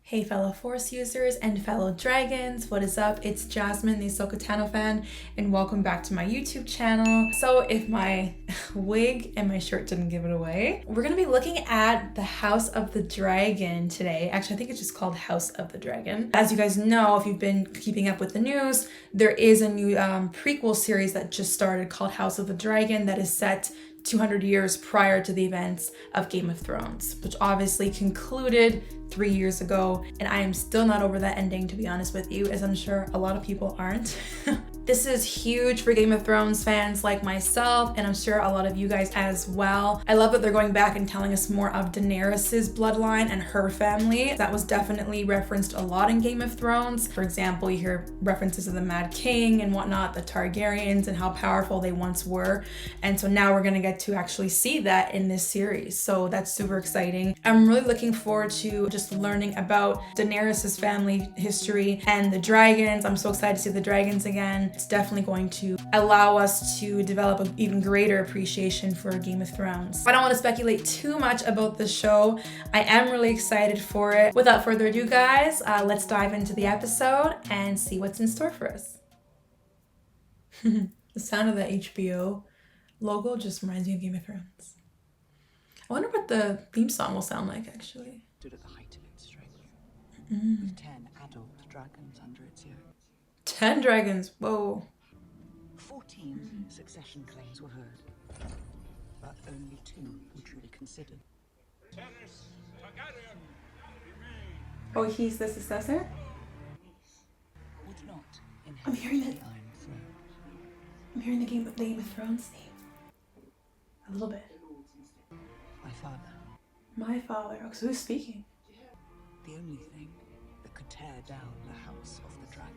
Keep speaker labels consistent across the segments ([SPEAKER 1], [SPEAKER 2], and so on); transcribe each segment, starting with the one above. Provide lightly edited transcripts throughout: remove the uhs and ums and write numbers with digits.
[SPEAKER 1] Hey fellow Force users and fellow dragons, what is up? It's Jasmine, the AhsokaTanoFan, and welcome back to my YouTube channel. So if my wig and my shirt didn't give it away, we're gonna be looking at the House of the Dragon today. Actually, I think it's just called House of the Dragon. As you guys know, if you've been keeping up with the news, there is a new prequel series that just started called House of the Dragon that is set 200 years prior to the events of Game of Thrones, which obviously concluded 3 years ago, and I am still not over that ending, to be honest with you, as I'm sure a lot of people aren't. This is huge for Game of Thrones fans like myself, and I'm sure a lot of you guys as well. I love that they're going back and telling us more of Daenerys's bloodline and her family. That was definitely referenced a lot in Game of Thrones. For example, you hear references of the Mad King and whatnot, the Targaryens, and how powerful they once were. And so now we're gonna get to actually see that in this series. So that's super exciting. I'm really looking forward to just learning about Daenerys's family history and the dragons. I'm so excited to see the dragons again. It's definitely going to allow us to develop an even greater appreciation for Game of Thrones. I don't want to speculate too much about the show. I am really excited for it. Without further ado, guys, let's dive into the episode and see what's in store for us. The sound of the HBO logo just reminds me of Game of Thrones. I wonder what the theme song will sound like, actually.
[SPEAKER 2] Stood at the height of its strength, with 10 adult dragons under its yoke.
[SPEAKER 1] 10 dragons, whoa.
[SPEAKER 2] 14 succession claims were heard, but only 2 were truly considered.
[SPEAKER 1] Oh, he's the successor?
[SPEAKER 2] Would not
[SPEAKER 1] I'm hearing
[SPEAKER 2] inherit
[SPEAKER 1] it.
[SPEAKER 2] the Iron Throne.
[SPEAKER 1] I'm hearing the Game of Thrones theme. A little bit.
[SPEAKER 2] My father,
[SPEAKER 1] My father. Oh, so who's speaking?
[SPEAKER 2] the only thing that could tear down the House of the Dragon.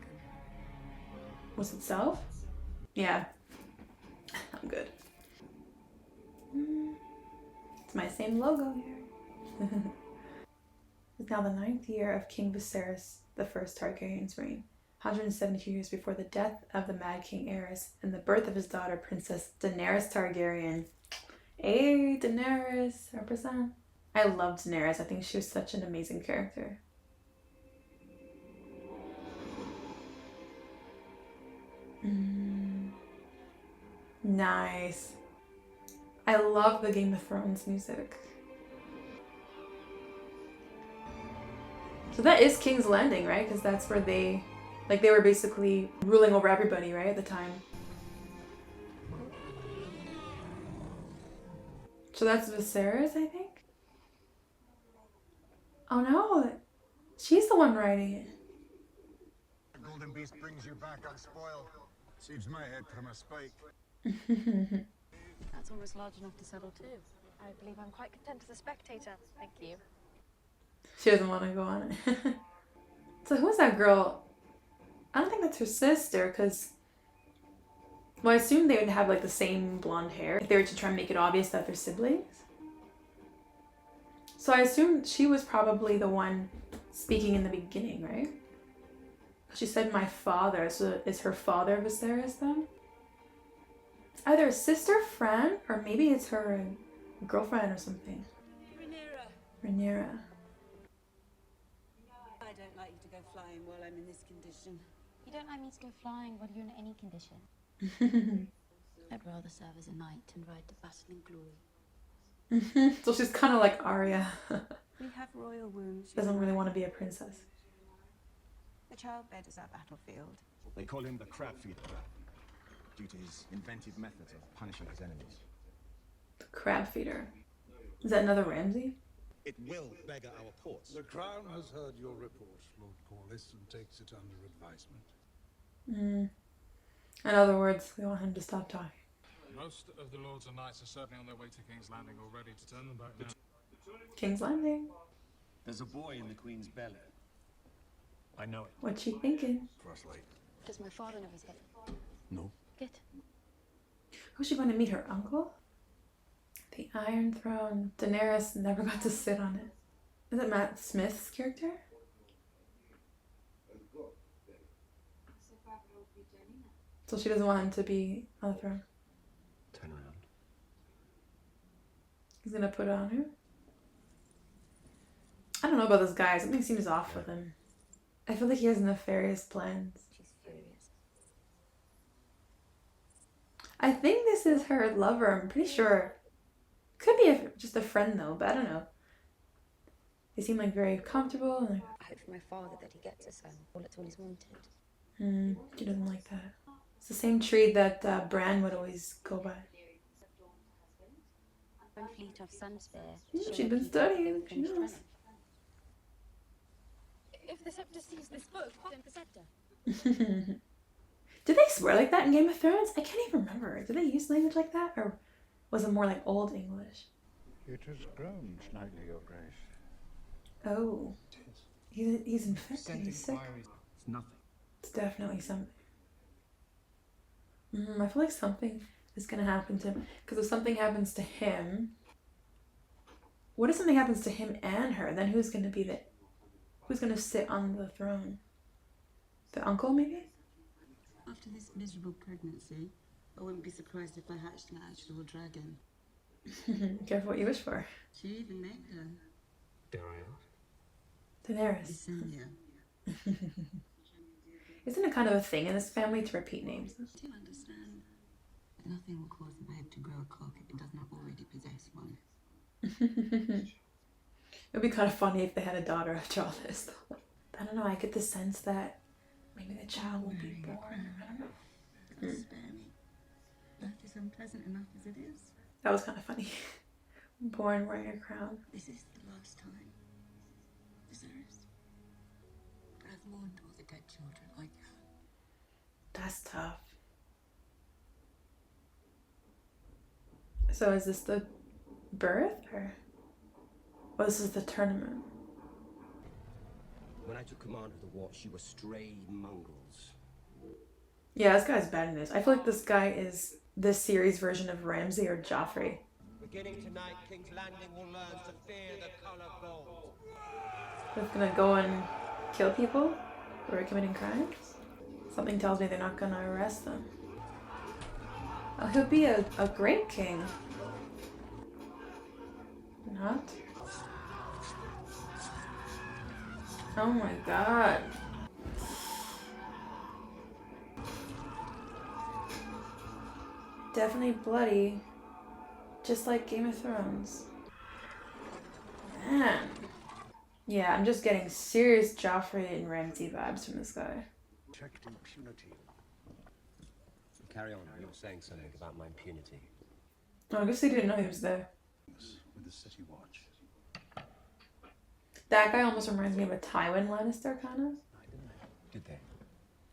[SPEAKER 1] Was it Self? Yeah. I'm good. It's my same logo here. It's now the 9th year of King Viserys the First Targaryen's reign, 172 years before the death of the Mad King Aerys and the birth of his daughter, Princess Daenerys Targaryen. Hey, Daenerys, represent. I loved Daenerys. I think she was such an amazing character. Nice. I love the Game of Thrones music. So that is King's Landing, right? Because that's where they were basically ruling over everybody, right, at the time. So that's Viserys, I think? Oh no, she's the one writing it.
[SPEAKER 3] The golden beast brings you back unspoiled. Saves my head from a spike.
[SPEAKER 4] That's almost large enough to settle too. I believe I'm quite content as a spectator. Thank you.
[SPEAKER 1] She doesn't want to go on it. So who's that girl? I don't think that's her sister, because... Well, I assume they would have like the same blonde hair if they were to try and make it obvious that they're siblings. So I assume she was probably the one speaking in the beginning, right? She said my father, so is her father Viserys then? It's either a sister, friend, or maybe it's her girlfriend or something. Rhaenyra.
[SPEAKER 5] I don't like you to go flying while I'm in this condition.
[SPEAKER 4] You don't like me to go flying while you're in any condition. I'd rather serve as a knight and ride to battle in glory.
[SPEAKER 1] So she's kind of like Arya.
[SPEAKER 5] We have royal wounds.
[SPEAKER 1] Doesn't really want to be a princess.
[SPEAKER 5] The childbed is our battlefield.
[SPEAKER 6] They call him the crab feeder, due to his inventive methods of punishing his enemies.
[SPEAKER 1] The crab feeder. Is that another Ramsay?
[SPEAKER 6] It will beggar our ports.
[SPEAKER 3] The Crown has heard your report, Lord Corlys, and takes it under advisement.
[SPEAKER 1] In other words, they want him to stop talking.
[SPEAKER 7] Most of the lords and knights are certainly on their way to King's Landing already to turn them back now.
[SPEAKER 1] King's Landing.
[SPEAKER 6] There's a boy in the Queen's belly. I know it.
[SPEAKER 1] What's she thinking?
[SPEAKER 3] Frostlight.
[SPEAKER 4] Does my father know his head?
[SPEAKER 3] No.
[SPEAKER 4] Good.
[SPEAKER 1] Who's she going to meet? Her uncle? The Iron Throne. Daenerys never got to sit on it. Is it Matt Smith's character? So she doesn't want him to be on the throne.
[SPEAKER 6] Turn around.
[SPEAKER 1] He's gonna put it on her. I don't know about this guy. Something seems off with him. I feel like he has nefarious plans.
[SPEAKER 4] She's furious.
[SPEAKER 1] I think this is her lover. I'm pretty sure. Could be just a friend though, but I don't know. They seem like very comfortable. And like,
[SPEAKER 4] I hope for my father that he gets a son. That's all he's wanted.
[SPEAKER 1] she doesn't like that. It's the same tree that Bran would always go by.
[SPEAKER 4] One fleet of Sunspear.
[SPEAKER 1] She'd been studying. She knows.
[SPEAKER 4] If the scepter sees this book, then the scepter.
[SPEAKER 1] Did they swear like that in Game of Thrones? I can't even remember. Did they use language like that? Or was it more like Old English?
[SPEAKER 3] It has grown slightly, Your Grace.
[SPEAKER 1] Oh. He's infected. He's sick.
[SPEAKER 6] It's nothing.
[SPEAKER 1] It's definitely something. I feel like something is going to happen to him. Because if something happens to him... What if something happens to him and her? Then who's going to be the... Who's going to sit on the throne? The uncle, maybe?
[SPEAKER 8] After this miserable pregnancy, I wouldn't be surprised if I hatched an actual dragon.
[SPEAKER 1] Careful what you wish for.
[SPEAKER 8] She even named her
[SPEAKER 1] Daenerys.
[SPEAKER 8] Visenya.
[SPEAKER 1] Isn't it kind of a thing in this family to repeat names?
[SPEAKER 8] Do you understand? Nothing will cause the babe to grow a cock if it does not already possess one.
[SPEAKER 1] It would be kind of funny if they had a daughter after all this. I don't know, I get the sense that maybe the child will be born. I don't know.
[SPEAKER 8] Spare me. Life is unpleasant enough as it is.
[SPEAKER 1] That was kind of funny. Born wearing a crown.
[SPEAKER 8] This is the last time. Viserys. I've mourned all the dead children I can.
[SPEAKER 1] That's tough. So is this the birth or this is the tournament?
[SPEAKER 9] When I took command of the watch, you were stray mongrels.
[SPEAKER 1] Yeah, this guy's bad in this. I feel like this guy is this series version of Ramsay or Joffrey.
[SPEAKER 9] Beginning tonight, King's Landing will learn to fear the color gold.
[SPEAKER 1] They're gonna go and kill people who are committing crimes? Something tells me they're not gonna arrest them. Oh, he'll be a great king. Not? Oh my god. Definitely bloody. Just like Game of Thrones. Man. Yeah, I'm just getting serious Joffrey and Ramsay vibes from this guy.
[SPEAKER 3] Checked impunity.
[SPEAKER 9] Carry on, you were saying something about my impunity.
[SPEAKER 1] Oh, I guess he didn't know he was there.
[SPEAKER 3] With the city watch.
[SPEAKER 1] That guy almost reminds me of a Tywin Lannister, kind of.
[SPEAKER 9] Did they?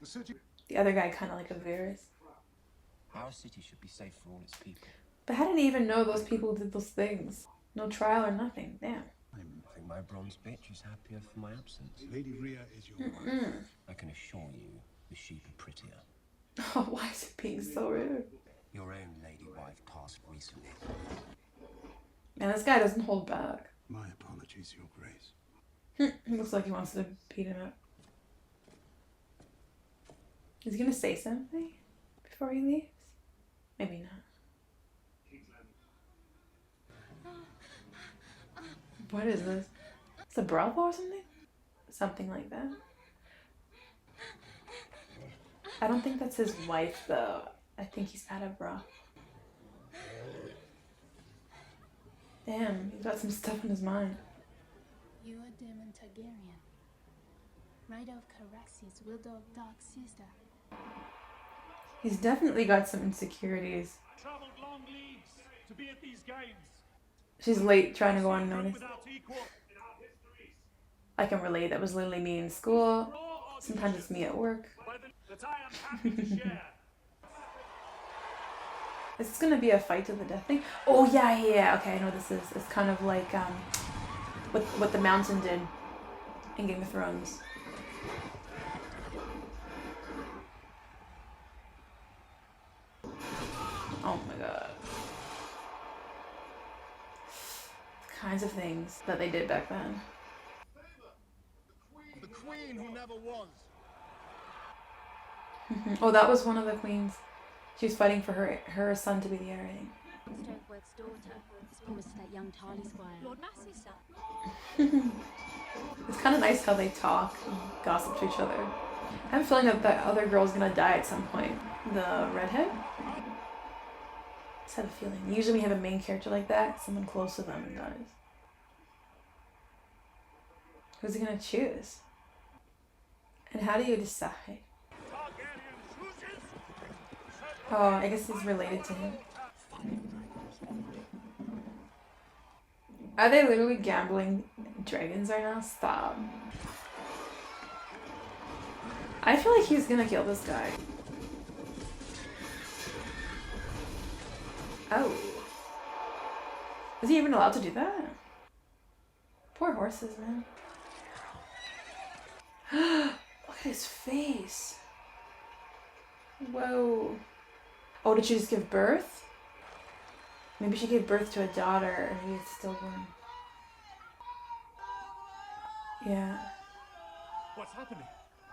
[SPEAKER 3] The city.
[SPEAKER 1] The other guy kind of like a Varys.
[SPEAKER 9] Our city should be safe for all its people.
[SPEAKER 1] But how did he even know those people did those things? No trial or nothing. Damn.
[SPEAKER 9] I think my bronze bitch is happier for my absence.
[SPEAKER 3] Lady Rhea is your wife.
[SPEAKER 9] I can assure you, the sheep are prettier.
[SPEAKER 1] Oh, why is it being so rude?
[SPEAKER 9] Your own lady wife passed recently.
[SPEAKER 1] Man, this guy doesn't hold back.
[SPEAKER 3] My apologies, Your Grace.
[SPEAKER 1] He looks like he wants to beat him up. Is he gonna say something before he leaves? Maybe not. What is this? It's a brothel or something? Something like that. I don't think that's his wife though. I think he's at a brothel. Damn, he's got some stuff in his mind.
[SPEAKER 10] You are Daemon Targaryen, rider of Caraxes, widow of Dark Sister.
[SPEAKER 1] He's definitely got some insecurities.
[SPEAKER 7] Traveled long leagues to be at these games.
[SPEAKER 1] She's late trying to go unnoticed. I can relate. That was literally me in school. Sometimes it's me at work.
[SPEAKER 7] That I am happy to share.
[SPEAKER 1] Is this gonna be a fight to the death thing? Oh yeah. Okay, I know what this is. It's kind of like what the Mountain did in Game of Thrones. Oh my god. The kinds of things that they did back then.
[SPEAKER 6] The queen who never was.
[SPEAKER 1] Oh, that was one of the queens. She was fighting for her son to be the heir, I think.
[SPEAKER 4] Stokeworth's daughter is promised to that young Tarly squire.
[SPEAKER 10] Lord Massey's son.
[SPEAKER 1] It's kind of nice how they talk and gossip to each other. I have a feeling that that other girl's gonna die at some point. The redhead? I just had a feeling. Usually when you have a main character like that, someone close to them dies. Who's he gonna choose? And how do you decide? Oh, I guess he's related to him. Are they literally gambling dragons right now? Stop. I feel like he's gonna kill this guy. Oh. Is he even allowed to do that? Poor horses, man. Look at his face. Whoa. Oh, did she just give birth? Maybe she gave birth to a daughter and maybe it's stillborn. Yeah.
[SPEAKER 11] What's happening?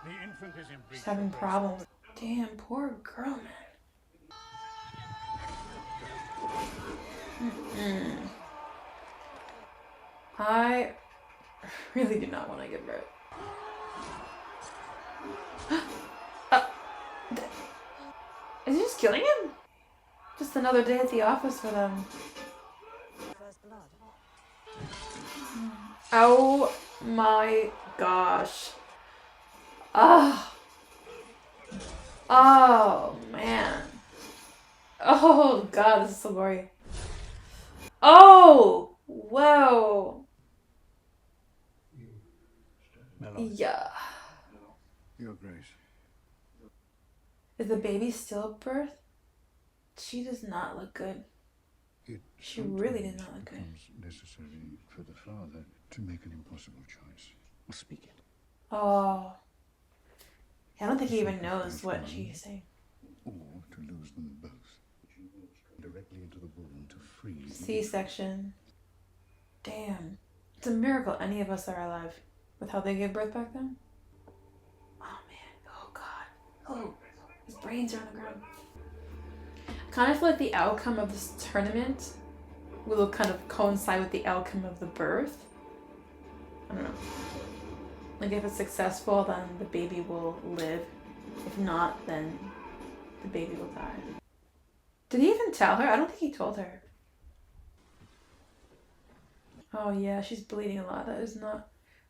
[SPEAKER 11] The infant is in breach.
[SPEAKER 1] She's having problems. Damn, poor girl, man. I really do not want to give birth. Is he just killing him? Just another day at the office for them. Oh my gosh. Oh. Oh man. Oh god, this is so gory. Oh! Whoa. Yeah.
[SPEAKER 3] Your Grace.
[SPEAKER 1] Is the baby still at birth? She does not look good. She really does not look good.
[SPEAKER 3] It becomes necessary for the father to make an impossible choice.
[SPEAKER 6] Well, speak it.
[SPEAKER 1] Oh. I don't think he even knows what she's saying.
[SPEAKER 3] Or to lose them both. Directly into the womb to freeze.
[SPEAKER 1] C-section. Damn. It's a miracle any of us are alive with how they gave birth back then. Oh man. Oh god. Oh. His brains are on the ground. I kind of feel like the outcome of this tournament will kind of coincide with the outcome of the birth. I don't know. Like if it's successful, then the baby will live. If not, then the baby will die. Did he even tell her? I don't think he told her. Oh yeah, she's bleeding a lot. That is not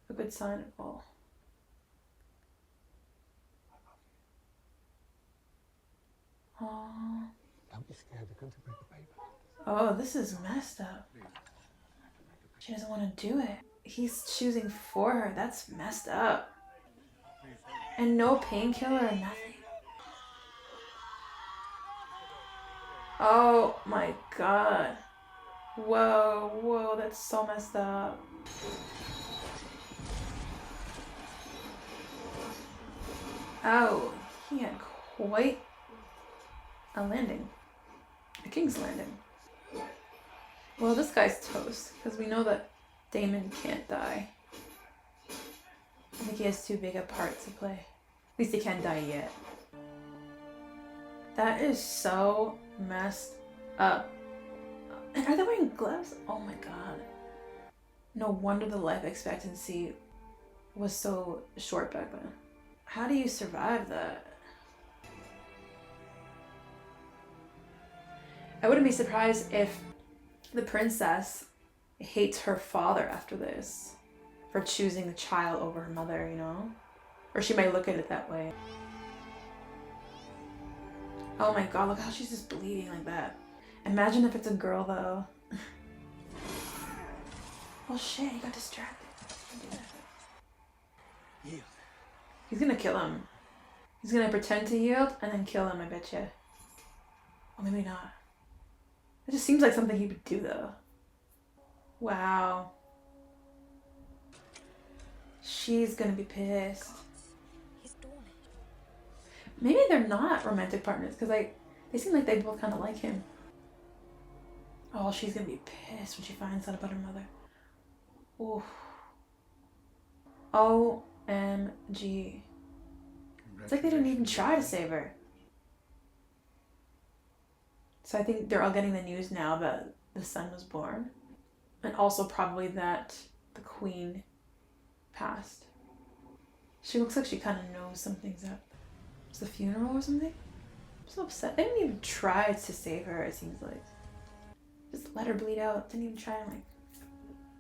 [SPEAKER 1] a good sign at all. Aww.
[SPEAKER 11] Don't be scared, they're going to break the paper.
[SPEAKER 1] Oh, this is messed up. She doesn't want to do it. He's choosing for her. That's messed up. And no painkiller or nothing. Oh my god. Whoa, whoa, that's so messed up. Oh, he had quite a landing. A king's landing. Well, this guy's toast, because we know that Daemon can't die. I think he has too big a part to play. At least he can't die yet. That is so messed up. And are they wearing gloves? Oh my god. No wonder the life expectancy was so short back then. How do you survive that? I wouldn't be surprised if the princess hates her father after this for choosing the child over her mother, you know? Or she might look at it that way. Oh my god, look how she's just bleeding like that. Imagine if it's a girl though. Oh shit, he got distracted.
[SPEAKER 6] Yield.
[SPEAKER 1] He's gonna kill him. He's gonna pretend to yield and then kill him, I betcha. Or maybe not. It just seems like something he would do though. Wow. She's gonna be pissed. Maybe they're not romantic partners because they seem like they both kind of like him. Oh, she's gonna be pissed when she finds out about her mother. Oof. OMG. It's like they didn't even try to save her. So I think they're all getting the news now that the son was born. And also probably that the queen passed. She looks like she kind of knows something's up. It's the funeral or something? I'm so upset. They didn't even try to save her, it seems like. Just let her bleed out. Didn't even try to like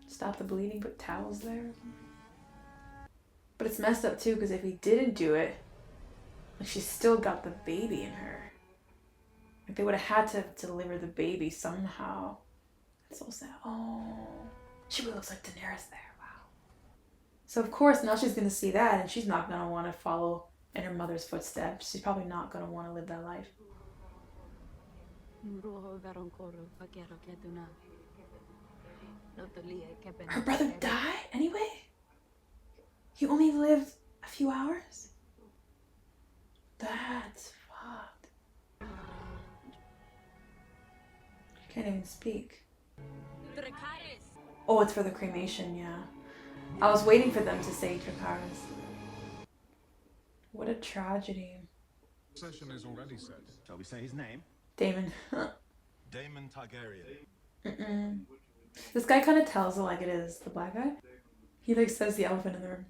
[SPEAKER 1] stop the bleeding, put towels there. But it's messed up too, because if he didn't do it, like she's still got the baby in her. Like they would have had to deliver the baby somehow. It's so sad. Oh, she really looks like Daenerys there. Wow. So of course now she's gonna see that, and she's not gonna want to follow in her mother's footsteps. She's probably not gonna want to live that life. Her brother died anyway? He only lived a few hours? That's fucked. She can't even speak. Oh, it's for the cremation, yeah. I was waiting for them to say Dracarys. What a tragedy.
[SPEAKER 6] Session is already set. Shall we say his name?
[SPEAKER 1] Daemon.
[SPEAKER 6] Daemon Targaryen.
[SPEAKER 1] This guy kind of tells it like it is, the black guy. He like says the elephant in the room.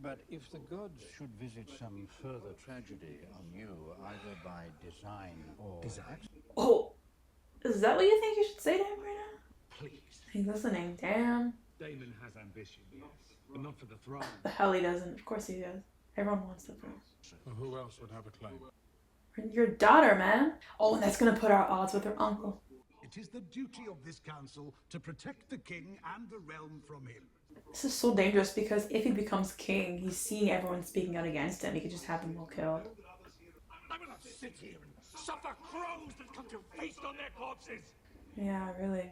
[SPEAKER 3] But if the gods should visit some further tragedy on you, either by design or accident.
[SPEAKER 1] Oh, is that what you think you should say to him right now?
[SPEAKER 11] Please.
[SPEAKER 1] He's listening. Damn.
[SPEAKER 11] Daemon has ambition, yes, but not for the throne.
[SPEAKER 1] The hell he doesn't. Of course he does. Everyone wants the throne.
[SPEAKER 7] Well, who else would have a claim?
[SPEAKER 1] Your daughter, man. Oh, and that's gonna put our odds with her uncle.
[SPEAKER 3] It is the duty of this council to protect the king and the realm from him.
[SPEAKER 1] This is so dangerous because if he becomes king, he's seeing everyone speaking out against him. He could just have them all killed.
[SPEAKER 11] I will not sit here and suffer crows that come to feast on their corpses.
[SPEAKER 1] Yeah, really.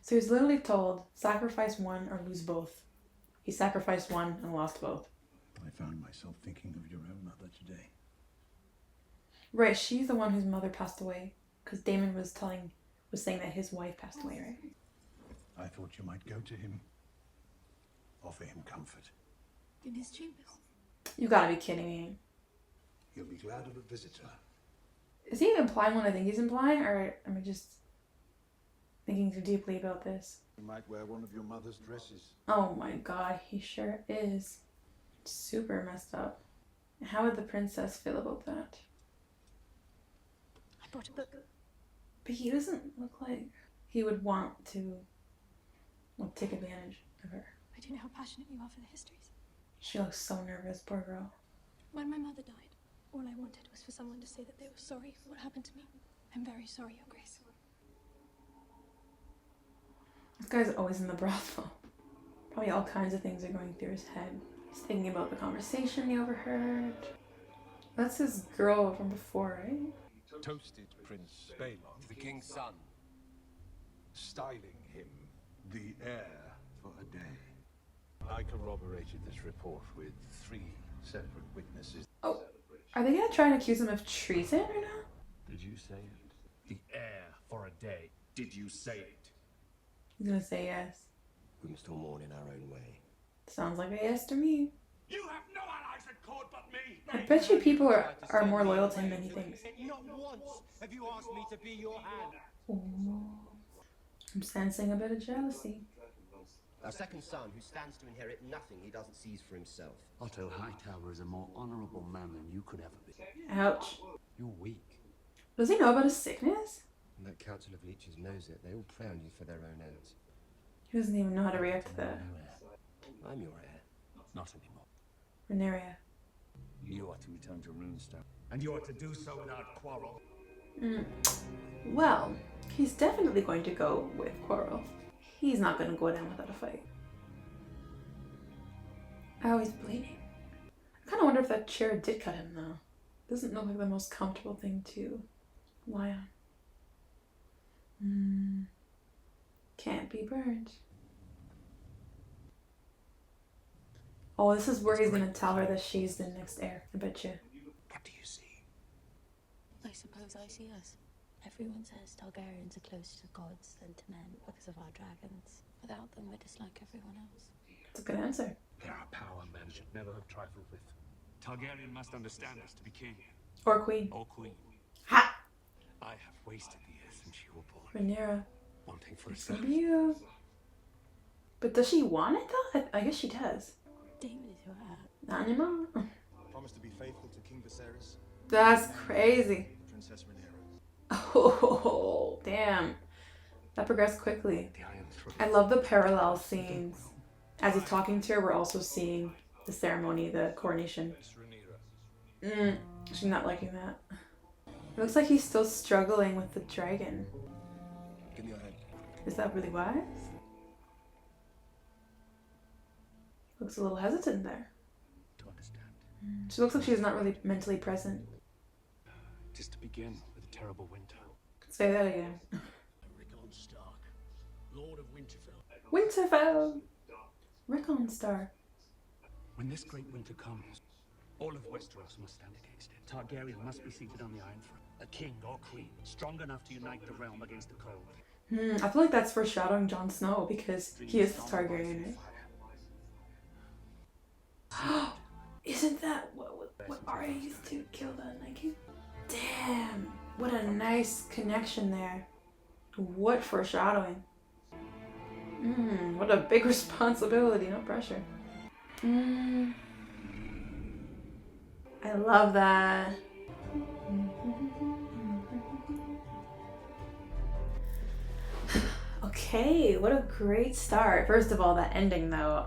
[SPEAKER 1] So he's literally told, sacrifice one or lose both. He sacrificed one and lost both.
[SPEAKER 3] I found myself thinking of your own mother today.
[SPEAKER 1] Right, she's the one whose mother passed away. Because Daemon was saying that his wife passed away, right?
[SPEAKER 3] I thought you might go to him. Offer him comfort.
[SPEAKER 10] In his chambers.
[SPEAKER 1] You gotta be kidding me.
[SPEAKER 3] He'll be glad of a visitor.
[SPEAKER 1] Is he implying what I think he's implying, or am I just thinking too deeply about this?
[SPEAKER 3] You might wear one of your mother's dresses.
[SPEAKER 1] Oh my god, he sure is. Super messed up. How would the princess feel about that?
[SPEAKER 10] I brought a book.
[SPEAKER 1] But he doesn't look like he would want to take advantage of her.
[SPEAKER 10] I don't know how passionate you are for the histories.
[SPEAKER 1] She looks so nervous, poor girl.
[SPEAKER 10] When my mother died, all I wanted was for someone to say that they were sorry for what happened to me. I'm very sorry, Your Grace.
[SPEAKER 1] This guy's always in the brothel. Probably all kinds of things are going through his head. He's thinking about the conversation he overheard. That's his girl from before, right?
[SPEAKER 3] Toasted Prince Balon,
[SPEAKER 9] The king's son.
[SPEAKER 3] styling him the heir for a day. I corroborated this report with 3 separate witnesses.
[SPEAKER 1] Oh, are they gonna try and accuse him of treason right now?
[SPEAKER 3] Did you say it?
[SPEAKER 11] The heir for a day. Did you say it?
[SPEAKER 1] He's gonna say yes.
[SPEAKER 9] We must all mourn in our own way.
[SPEAKER 1] Sounds like a yes to me.
[SPEAKER 11] You have no allies at court but me.
[SPEAKER 1] I bet you people are more loyal to him than he thinks.
[SPEAKER 9] Not once have you asked me to be your hand.
[SPEAKER 1] Ooh. I'm sensing a bit of jealousy.
[SPEAKER 9] A second son who stands to inherit nothing he doesn't seize for himself.
[SPEAKER 12] Otto Hightower is a more honourable man than you could ever be.
[SPEAKER 1] Ouch.
[SPEAKER 12] You're weak.
[SPEAKER 1] Does he know about his sickness?
[SPEAKER 9] And that council of leeches knows it. They all prey on you for their own ends.
[SPEAKER 1] He doesn't even know how to react to that.
[SPEAKER 9] I'm your heir.
[SPEAKER 12] Not anymore.
[SPEAKER 1] Rhaenyra.
[SPEAKER 12] You are to return to Runestone. And you are to do so without quarrel.
[SPEAKER 1] Well, he's definitely going to go with Quarrel. He's not going to go down without a fight. Oh, he's bleeding. I kind of wonder if that chair did cut him, though. Doesn't look like the most comfortable thing to lie on. Can't be burned. Oh, this is where he's going to tell her that she's the next heir. I bet you.
[SPEAKER 12] What do you see?
[SPEAKER 4] I suppose I see us. Everyone says Targaryens are closer to gods than to men because of our dragons. Without them, we're just like everyone else.
[SPEAKER 1] That's a good answer.
[SPEAKER 11] There are power men should never have trifled with. Targaryen must understand us to be king.
[SPEAKER 1] Or queen.
[SPEAKER 11] Or queen.
[SPEAKER 1] Ha!
[SPEAKER 11] I have wasted the years since you were born.
[SPEAKER 1] Rhaenyra.
[SPEAKER 11] Wanting for
[SPEAKER 1] It's
[SPEAKER 11] herself.
[SPEAKER 1] gonna be you. But does she want it though? I guess she does.
[SPEAKER 8] Daemon is your heir.
[SPEAKER 1] Anima?
[SPEAKER 6] Promise to be faithful to King Viserys.
[SPEAKER 1] That's crazy.
[SPEAKER 6] Princess Rhaenyra.
[SPEAKER 1] Oh, damn. That progressed quickly. I love the parallel scenes. As he's talking to her, we're also seeing the ceremony, the coronation. She's not liking that. It looks like he's still struggling with the dragon.
[SPEAKER 6] Give me your hand.
[SPEAKER 1] Is that really wise? Looks a little hesitant there.
[SPEAKER 12] To understand.
[SPEAKER 1] She looks like she's not really mentally present.
[SPEAKER 12] Just to begin with a terrible winter.
[SPEAKER 1] Say that again.
[SPEAKER 11] Rickon Stark, Lord of Winterfell.
[SPEAKER 1] Winterfell! Rickon Stark.
[SPEAKER 12] When this great winter comes, all of Westeros must stand against it. Targaryen must be seated on the Iron Throne. A king or queen, strong enough to unite the realm against the cold.
[SPEAKER 1] I feel like that's foreshadowing Jon Snow because he is the Targaryen, right? Isn't that what Arya used to kill the Night King? Damn! What a nice connection there. What foreshadowing. What a big responsibility, no pressure. I love that. Okay, what a great start. First of all, that ending though,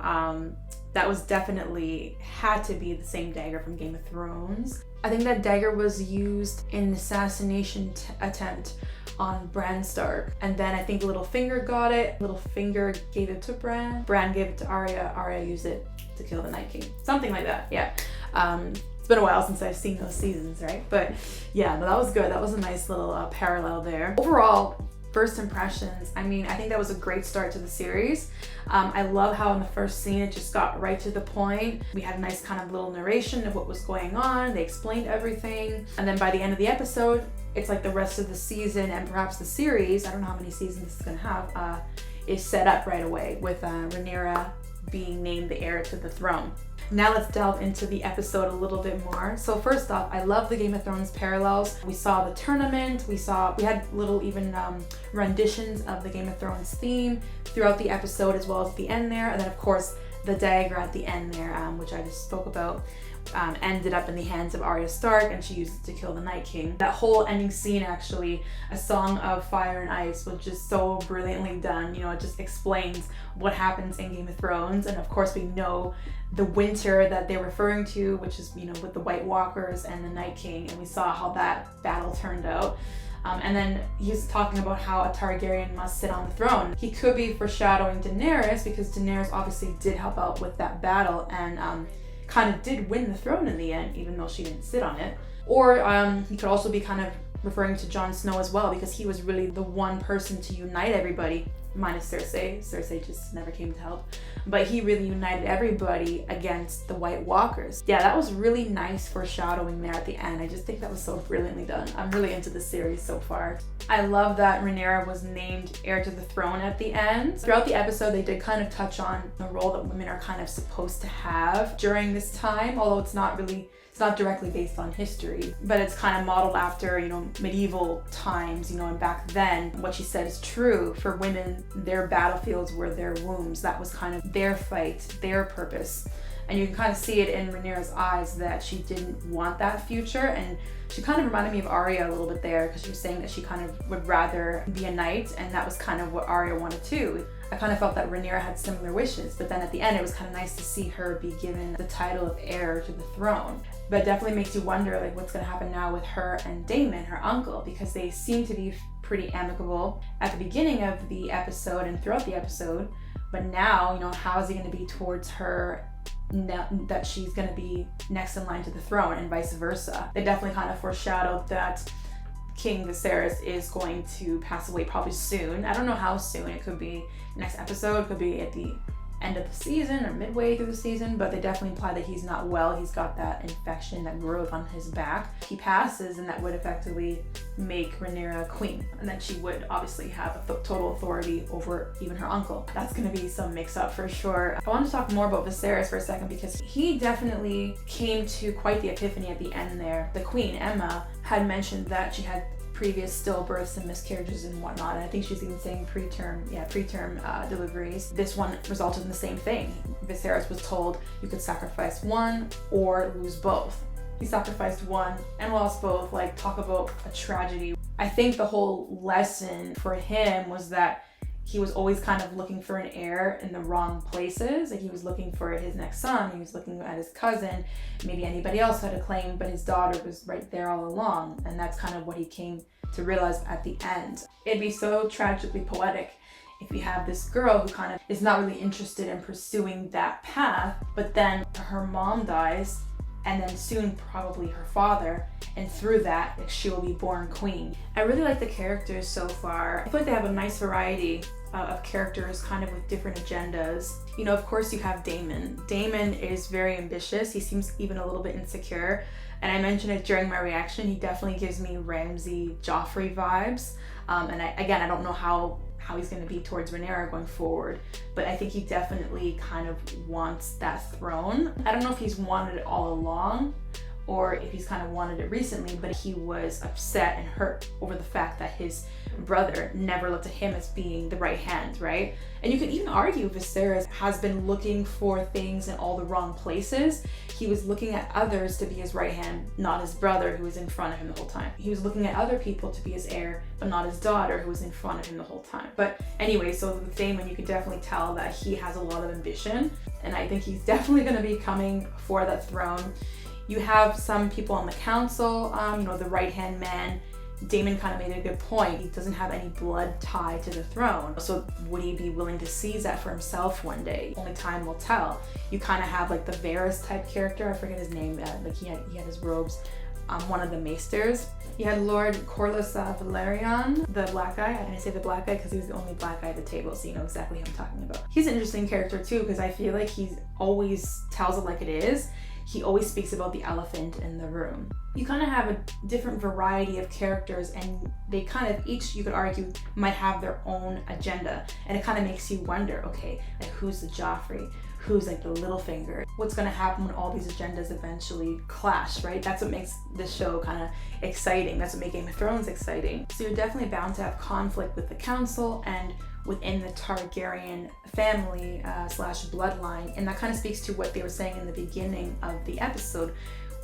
[SPEAKER 1] that was definitely had to be the same dagger from Game of Thrones. I think that dagger was used in an assassination attempt on Bran Stark. And then I think Littlefinger got it. Littlefinger gave it to Bran. Bran gave it to Arya. Arya used it to kill the Night King. Something like that, yeah. It's been a while since I've seen those seasons, right? But yeah, that was good. That was a nice little parallel there. Overall, first impressions, I mean, I think that was a great start to the series. I love how in the first scene it just got right to the point. We had a nice kind of little narration of what was going on. They explained everything. And then by the end of the episode, it's like the rest of the season and perhaps the series, I don't know how many seasons this is gonna have, is set up right away with Rhaenyra being named the heir to the throne. Now let's delve into the episode a little bit more. So first off, I love the Game of Thrones parallels. We saw the tournament, we had little even renditions of the Game of Thrones theme throughout the episode as well as the end there. And then of course, the dagger at the end there, which I just spoke about, ended up in the hands of Arya Stark and she used it to kill the Night King. That whole ending scene actually, A Song of Fire and Ice, was just so brilliantly done. You know, it just explains what happens in Game of Thrones. And of course we know the winter that they're referring to, which is, you know, with the White Walkers and the Night King, and we saw how that battle turned out. And then he's talking about how a Targaryen must sit on the throne. He could be foreshadowing Daenerys because Daenerys obviously did help out with that battle and kind of did win the throne in the end, even though she didn't sit on it. Or he could also be kind of referring to Jon Snow as well because he was really the one person to unite everybody, minus Cersei. Cersei just never came to help. But he really united everybody against the White Walkers. Yeah, that was really nice foreshadowing there at the end. I just think that was so brilliantly done. I'm really into the series so far. I love that Rhaenyra was named heir to the throne at the end. Throughout the episode, they did kind of touch on the role that women are kind of supposed to have during this time, although it's not directly based on history, but it's kind of modeled after, you know, medieval times, you know, and back then what she said is true. For women, their battlefields were their wombs. That was kind of their fight, their purpose. And you can kind of see it in Rhaenyra's eyes that she didn't want that future. And she kind of reminded me of Arya a little bit there because she was saying that she kind of would rather be a knight, and that was kind of what Arya wanted too. I kind of felt that Rhaenyra had similar wishes, but then at the end it was kind of nice to see her be given the title of heir to the throne. But it definitely makes you wonder like what's going to happen now with her and Daemon, her uncle, because they seem to be pretty amicable at the beginning of the episode and throughout the episode. But now, you know, how is he going to be towards her now that she's going to be next in line to the throne and vice versa? They definitely kind of foreshadowed that King Viserys is going to pass away probably soon. I don't know how soon. It could be next episode, it could be at the end of the season or midway through the season, but they definitely imply that he's not well. He's got that infection, that growth on his back. He passes and that would effectively make Rhaenyra queen, and then she would obviously have a total authority over even her uncle. That's gonna be some mix up for sure. I want to talk more about Viserys for a second because he definitely came to quite the epiphany at the end there. The queen, Emma, had mentioned that she had previous stillbirths and miscarriages and whatnot. And I think she's even saying preterm deliveries. This one resulted in the same thing. Viserys was told you could sacrifice one or lose both. He sacrificed one and lost both. Like, talk about a tragedy. I think the whole lesson for him was that he was always kind of looking for an heir in the wrong places. Like, he was looking for his next son, he was looking at his cousin, maybe anybody else had a claim, but his daughter was right there all along. And that's kind of what he came to realize at the end. It'd be so tragically poetic if you have this girl who kind of is not really interested in pursuing that path, but then her mom dies, and then soon probably her father, and through that, like, she will be born queen. I really like the characters so far. I feel like they have a nice variety of characters, kind of with different agendas. You know, of course you have Daemon. Daemon is very ambitious. He seems even a little bit insecure. And I mentioned it during my reaction, he definitely gives me Ramsay Joffrey vibes. And I don't know how he's going to be towards Rhaenyra going forward, but I think he definitely kind of wants that throne. I don't know if he's wanted it all along or if he's kind of wanted it recently, but he was upset and hurt over the fact that his brother never looked at him as being the right hand, right? And you could even argue Viserys has been looking for things in all the wrong places. He was looking at others to be his right hand, not his brother who was in front of him the whole time. He was looking at other people to be his heir, but not his daughter who was in front of him the whole time. But anyway, so with Daemon, you could definitely tell that he has a lot of ambition, and I think he's definitely going to be coming for that throne. You have some people on the council, the right-hand man. Daemon kind of made a good point. He doesn't have any blood tied to the throne. So would he be willing to seize that for himself one day? Only time will tell. You kind of have like the Varys type character. I forget his name. Like he had his robes. One of the maesters. You had Lord Corlys Velaryon, the black guy. I didn't say the black guy because he was the only black guy at the table, so you know exactly who I'm talking about. He's an interesting character too, because I feel like he always tells it like it is. He always speaks about the elephant in the room. You kind of have a different variety of characters, and they kind of each, you could argue, might have their own agenda. And it kind of makes you wonder, okay, like who's the Joffrey? Who's like the Littlefinger? What's gonna happen when all these agendas eventually clash, right? That's what makes this show kind of exciting. That's what makes Game of Thrones exciting. So you're definitely bound to have conflict with the council and within the Targaryen family slash bloodline. And that kind of speaks to what they were saying in the beginning of the episode,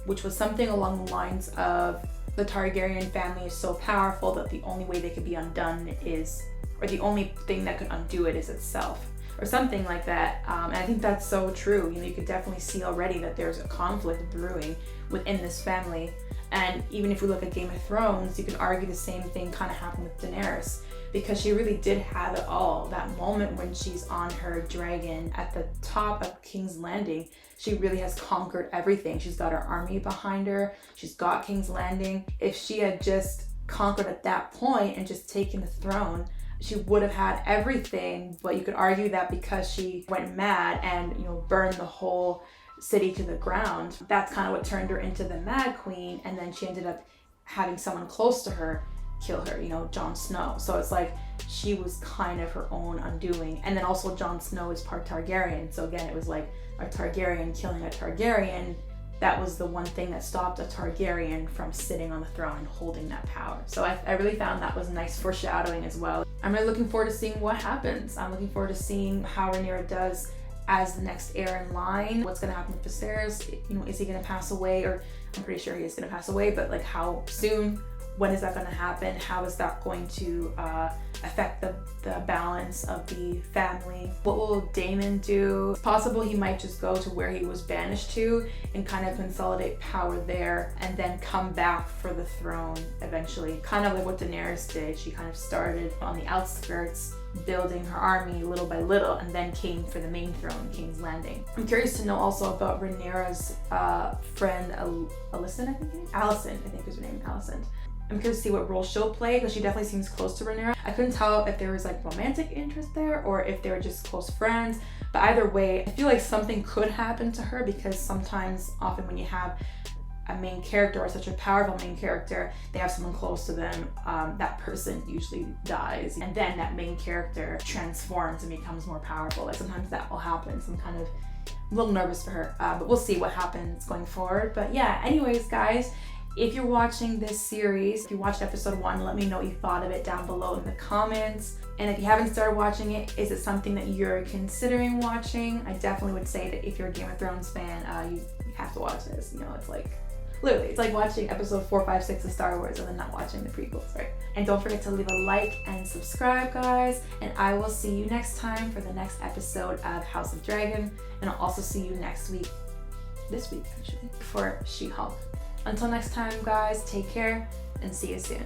[SPEAKER 1] which was something along the lines of the Targaryen family is so powerful that the only way they could be undone is, or the only thing that could undo it is itself, or something like that. And I think that's so true. You know, you could definitely see already that there's a conflict brewing within this family. And even if we look at Game of Thrones, you can argue the same thing kind of happened with Daenerys, because she really did have it all. That moment when she's on her dragon at the top of King's Landing, she really has conquered everything. She's got her army behind her. She's got King's Landing. If she had just conquered at that point and just taken the throne, she would have had everything. But you could argue that because she went mad and, you know, burned the whole city to the ground, that's kind of what turned her into the Mad Queen. And then she ended up having someone close to her kill her, you know, Jon Snow. So it's like she was kind of her own undoing. And then also Jon Snow is part Targaryen. So again, it was like a Targaryen killing a Targaryen. That was the one thing that stopped a Targaryen from sitting on the throne and holding that power. So I really found that was nice foreshadowing as well. I'm really looking forward to seeing what happens. I'm looking forward to seeing how Rhaenyra does as the next heir in line. What's gonna happen with Viserys? You know, is he gonna pass away? Or I'm pretty sure he is gonna pass away, but like how soon? When is that going to happen? How is that going to affect the balance of the family? What will Daemon do? It's possible he might just go to where he was banished to and kind of consolidate power there and then come back for the throne eventually. Kind of like what Daenerys did. She kind of started on the outskirts, building her army little by little, and then came for the main throne, King's Landing. I'm curious to know also about Rhaenyra's friend Alicent, I think is her name, Alicent. I'm curious to see what role she'll play, because she definitely seems close to Rhaenyra. I couldn't tell if there was like romantic interest there or if they were just close friends, but either way, I feel like something could happen to her, because often when you have a main character or such a powerful main character, they have someone close to them, that person usually dies, and then that main character transforms and becomes more powerful. Like sometimes that will happen. So I'm kind of a little nervous for her, but we'll see what happens going forward. But yeah, anyways guys, If you're watching this series, if you watched episode 1, let me know what you thought of it down below in the comments. And if you haven't started watching it, is it something that you're considering watching? I definitely would say that if you're a Game of Thrones fan, you have to watch this. You know, it's like, literally, it's like watching episode 4, 5, 6 of Star Wars and then not watching the prequels, right? And don't forget to leave a like and subscribe, guys. And I will see you next time for the next episode of House of Dragon. And I'll also see you next week, this week actually, for She-Hulk. Until next time, guys, take care and see you soon.